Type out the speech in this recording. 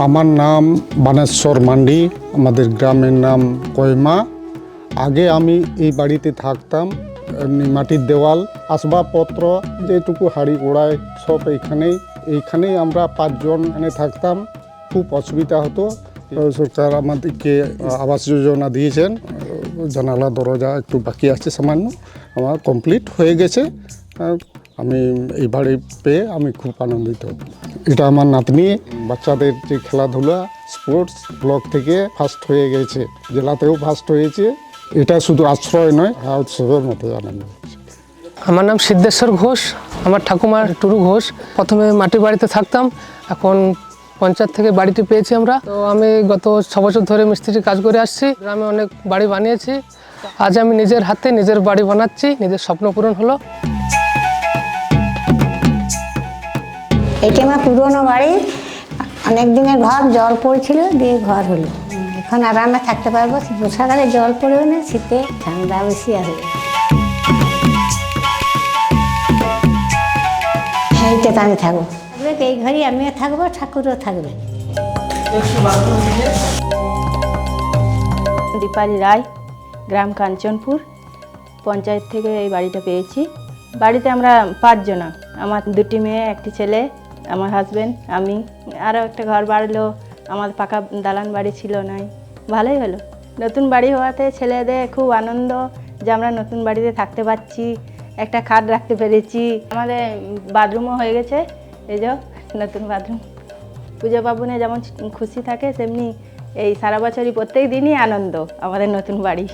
আমার নাম বানেশ্বর মান্ডি, আমাদের গ্রামের নাম কয়মা। আগে আমি এই বাড়িতে থাকতাম। এমনি মাটির দেওয়াল, আসবাবপত্র যেটুকু হাঁড়ি গোড়ায় সব এইখানেই আমরা 5 জন এখানে থাকতাম। খুব অসুবিধা হতো। সরকার আমাদেরকে আবাস যোজনা দিয়েছেন। জানালা দরজা একটু বাকি আছে সামান্য, আমার কমপ্লিট হয়ে গেছে। আমি এই বাড়ি পেয়ে আমি খুব আনন্দিত। এটা আমার নাতনি, বাচ্চাদের যে খেলাধুলা স্পোর্টস ব্লক থেকে ফার্স্ট হয়ে গেছে, জেলাতেও ফার্স্ট হয়েছে। এটা শুধু আশ্রয় নয়, উৎসবের মতো আনন্দ হচ্ছে। আমার নাম সিদ্ধেশ্বর ঘোষ, আমার ঠাকুমার টুরু ঘোষ। প্রথমে মাটির বাড়িতে থাকতাম, এখন পঞ্চায়েত থেকে বাড়িটি পেয়েছি আমরা। তো আমি গত 6 বছর ধরে মিস্ত্রির কাজ করে আসছি। গ্রামে অনেক বাড়ি বানিয়েছি। আজ আমি নিজের হাতে নিজের বাড়ি বানাচ্ছি, নিজের স্বপ্ন পূরণ হলো। এটা আমার পুরনো বাড়ি, অনেক দিনের ঘর, জল পড়ছিল দিয়ে ঘর হলো। এখন আরামে থাকতে পারবো, বর্ষাকালে জল পড়বে না, শীতে ঠান্ডা বেশি আসবে। এইটাতে আমি থাকবো, এই ঘরেই আমিও থাকবো, ঠাকুরও থাকবে। দীপালি রায়, গ্রাম কাঞ্চনপুর, পঞ্চায়েত থেকে এই বাড়িটা পেয়েছি। বাড়িতে আমরা 5 জনা, আমার 2টি মেয়ে, 1টি ছেলে, আমার হাজব্যান্ড, আমি। আরও একটা ঘর বাড়লো, আমার পাকা দালান বাড়ি ছিল নাই, ভালোই হলো। নতুন বাড়ি হওয়াতে ছেলেদের খুব আনন্দ যে আমরা নতুন বাড়িতে থাকতে পারছি, একটা খাট রাখতে পেরেছি। আমাদের বাথরুমও হয়ে গেছে, এই যে নতুন বাথরুম। পুজো পার্বণে যেমন খুশি থাকে, তেমনি এই সারা বছরই প্রত্যেক দিনই আনন্দ আমাদের নতুন বাড়ি।